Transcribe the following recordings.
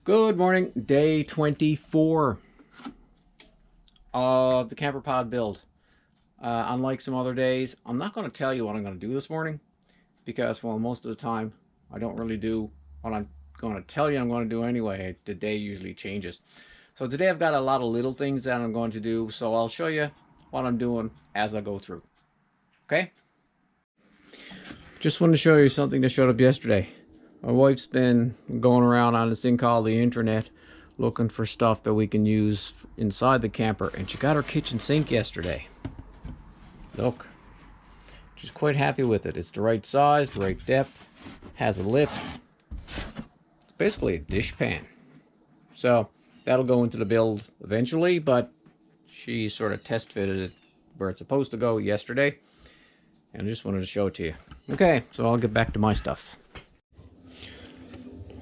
Good morning, day 24 of the camper pod build. Unlike some other days, I'm not going to tell you what I'm going to do this morning because, well, most of the time I don't really do what I'm going to tell you I'm going to do anyway. The day usually changes. So today I've got a lot of little things that I'm going to do, so I'll show you what I'm doing as I go through. Okay? Just want to show you something that showed up yesterday. My wife's been going around on this thing called the internet looking for stuff that we can use inside the camper, and she got her kitchen sink yesterday. Look, she's quite happy with it. It's the right size, the right depth, has a lip. It's basically a dish pan. So that'll go into the build eventually, but she sort of test fitted it where it's supposed to go yesterday, and I just wanted to show it to you. Okay, so I'll get back to my stuff.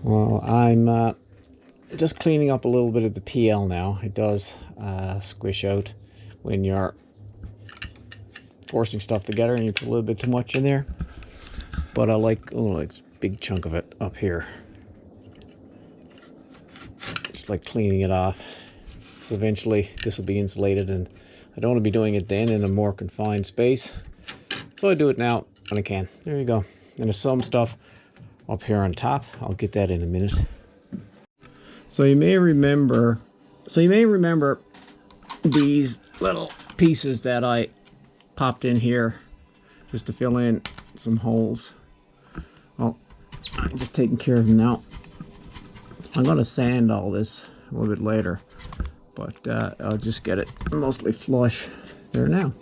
Well, I'm just cleaning up a little bit of the PL now. It does squish out when you're forcing stuff together and you put a little bit too much in there. But I like a big chunk of it up here. Just like cleaning it off. Eventually this will be insulated, and I don't want to be doing it then in a more confined space. So I do it now when I can. There you go. And there's some stuff up here on top. I'll get that in a minute. So you may remember these little pieces that I popped in here just to fill in some holes. Well, I'm just taking care of them now. I'm going to sand all this a little bit later, but I'll just get it mostly flush there now.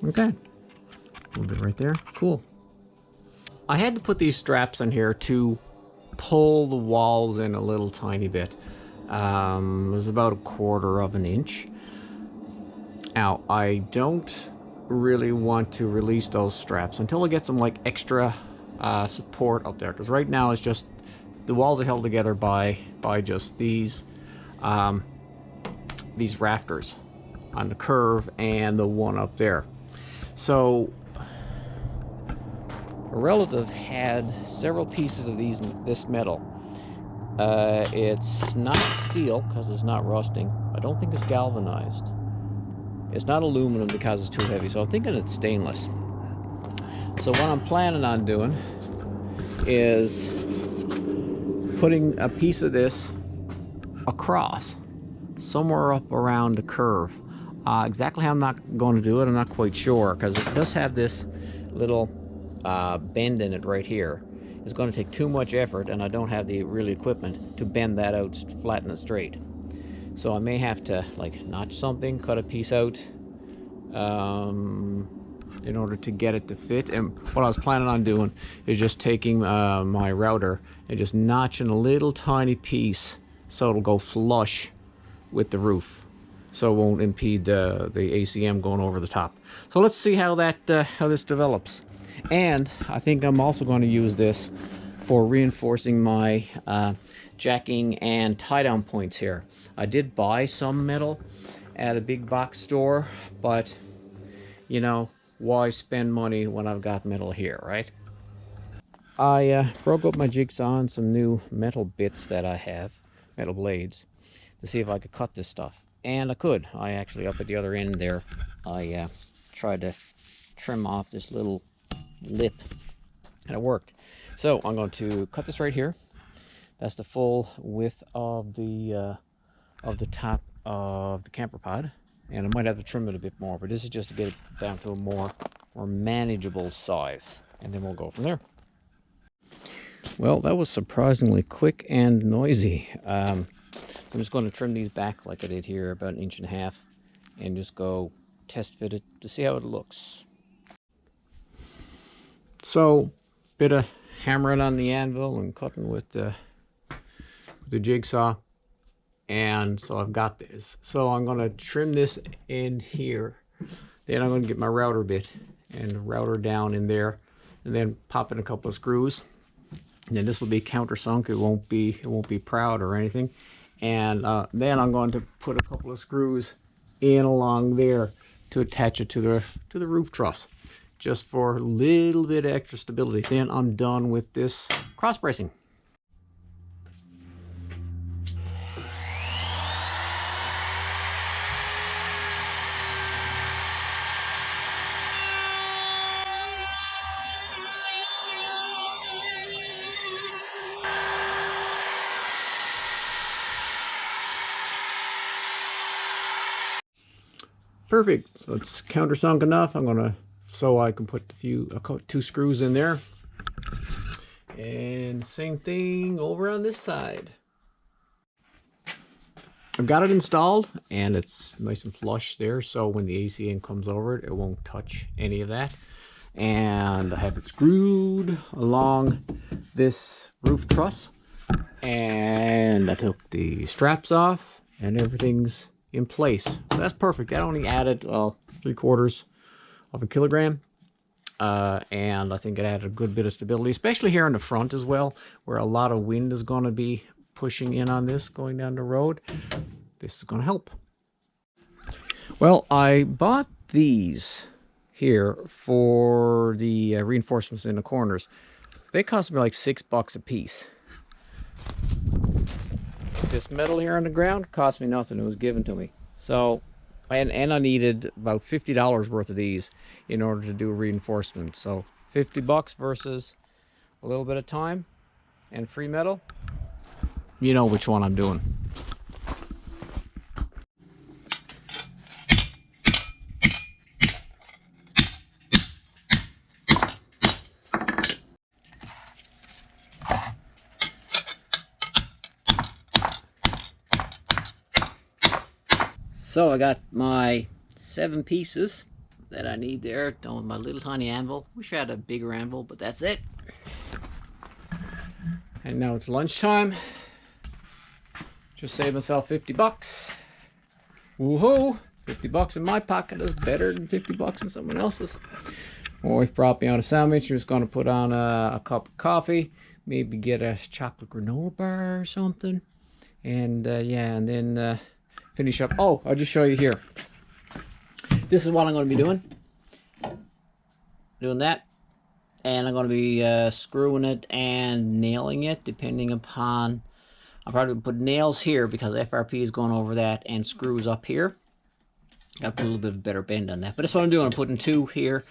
Okay, a little bit right there. Cool. I had to put these straps in here to pull the walls in a little tiny bit. It was about 1/4 of an inch. Now, I don't really want to release those straps until I get some like extra support up there, because right now it's just the walls are held together by just these rafters on the curve and the one up there. So a relative had several pieces of this metal. It's not steel because it's not rusting. I don't think it's galvanized. It's not aluminum because it's too heavy, so I'm thinking it's stainless. So what I'm planning on doing is putting a piece of this across somewhere up around the curve. Exactly how I'm not going to do it, I'm not quite sure, because it does have this little bend in it right here. It's going to take too much effort, and I don't have the real equipment to bend that out, flatten it straight. So I may have to like notch something, cut a piece out in order to get it to fit. And what I was planning on doing is just taking my router and just notching a little tiny piece so it'll go flush with the roof, so it won't impede the ACM going over the top. So let's see how this develops. And I think I'm also going to use this for reinforcing my jacking and tie-down points here. I did buy some metal at a big box store, but you know, why spend money when I've got metal here, right? I broke up my jigsaw on some new metal bits that I have, metal blades, to see if I could cut this stuff. And I could. I actually, up at the other end there, I tried to trim off this little lip, and it worked. So I'm going to cut this right here. That's the full width of the top of the camper pod, and I might have to trim it a bit more, but this is just to get it down to a more manageable size, and then we'll go from there. Well, that was surprisingly quick and noisy. I'm just going to trim these back like I did here, about 1.5 inches, and just go test fit it to see how it looks. So, bit of hammering on the anvil and cutting with the jigsaw, and so I've got this. So I'm going to trim this in here. Then I'm going to get my router bit and router down in there, and then pop in a couple of screws. And then this will be countersunk. It won't be proud or anything. And then I'm going to put a couple of screws in along there to attach it to the roof truss, just for a little bit of extra stability. Then I'm done with this cross bracing. Perfect. So it's countersunk enough. So I can put two screws in there. And same thing over on this side. I've got it installed and it's nice and flush there, so when the ACN comes over it, it won't touch any of that. And I have it screwed along this roof truss, and I took the straps off and everything's in place. So that's perfect. That only added 3/4 of a kilogram. And I think it added a good bit of stability, especially here in the front as well, where a lot of wind is going to be pushing in on this going down the road. This is going to help. Well, I bought these here for the reinforcements in the corners. They cost me like $6 a piece. This metal here on the ground cost me nothing. It was given to me. So, and I needed about $50 worth of these in order to do reinforcement. So $50 versus a little bit of time and free metal. You know which one I'm doing. So I got my 7 pieces that I need there, done with my little tiny anvil. Wish I had a bigger anvil, but that's it. And now it's lunchtime. Just saved myself $50. Woohoo! $50 in my pocket is better than $50 in someone else's. My wife brought me out a sandwich. She was going to put on a cup of coffee, maybe get a chocolate granola bar or something. And yeah, and then finish up. Oh, I'll just show you here. This is what I'm going to be doing. Doing that. And I'm going to be screwing it and nailing it depending upon... I'll probably put nails here because FRP is going over that, and screws up here. Got to put a little bit of a better bend on that. But that's what I'm doing. I'm putting 2 here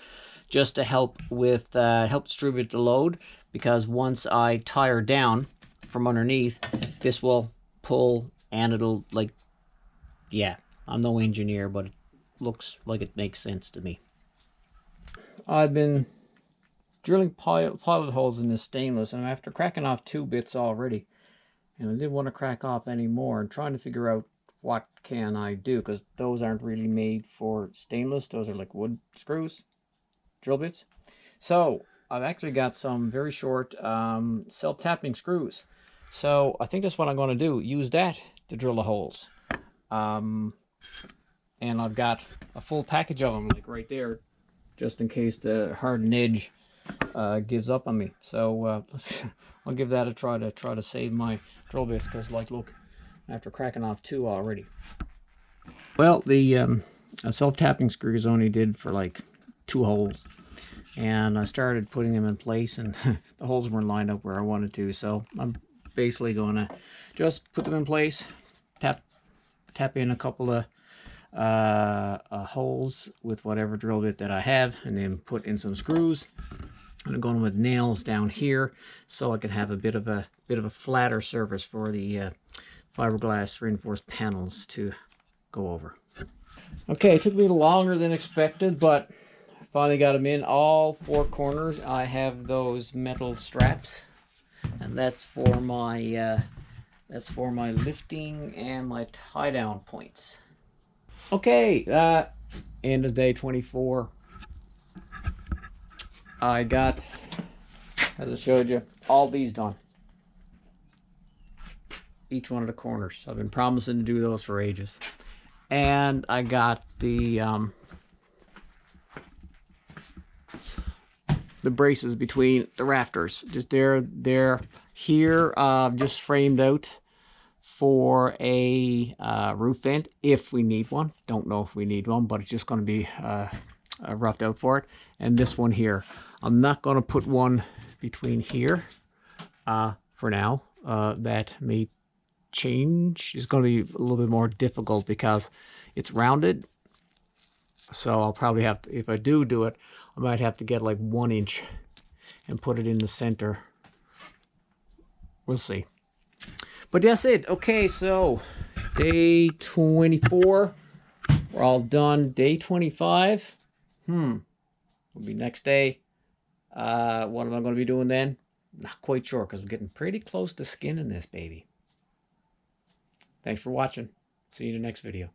just to help with help distribute the load, because once I tire down from underneath, this will pull and it'll, like, yeah, I'm no engineer, but it looks like it makes sense to me. I've been drilling pilot holes in this stainless, and after cracking off 2 bits already, and I didn't want to crack off any more, and trying to figure out what can I do, because those aren't really made for stainless. Those are like wood screws, drill bits. So I've actually got some very short self-tapping screws. So I think that's what I'm going to do, use that to drill the holes. And I've got a full package of them, like right there, just in case the hardened edge gives up on me. So I'll give that a try to save my drill bits, because, like, look, after cracking off 2 already. Well, the self-tapping screws only did for like 2 holes, and I started putting them in place, and the holes weren't lined up where I wanted to. So I'm basically going to just put them in place, tap in a couple of holes with whatever drill bit that I have, and then put in some screws. And I'm going with nails down here so I can have a bit of a flatter surface for the fiberglass reinforced panels to go over. Okay, it took me longer than expected, but I finally got them in all 4 corners. I have those metal straps, and that's for my lifting and my tie down points. Okay, end of day 24. I got, as I showed you, all these done. Each one of the corners. I've been promising to do those for ages. And I got the braces between the rafters. Just they're here, just framed out for a roof vent if we need one. Don't know if we need one, but it's just going to be roughed out for it. And this one here, I'm not going to put one between here for now. That may change. It's going to be a little bit more difficult because it's rounded. So I'll probably have to, if I do it, I might have to get like 1 inch and put it in the center. We'll see. But that's it. Okay, so day 24. We're all done. Day 25. Will be next day. What am I going to be doing then? Not quite sure, because we're getting pretty close to skinning this baby. Thanks for watching. See you in the next video.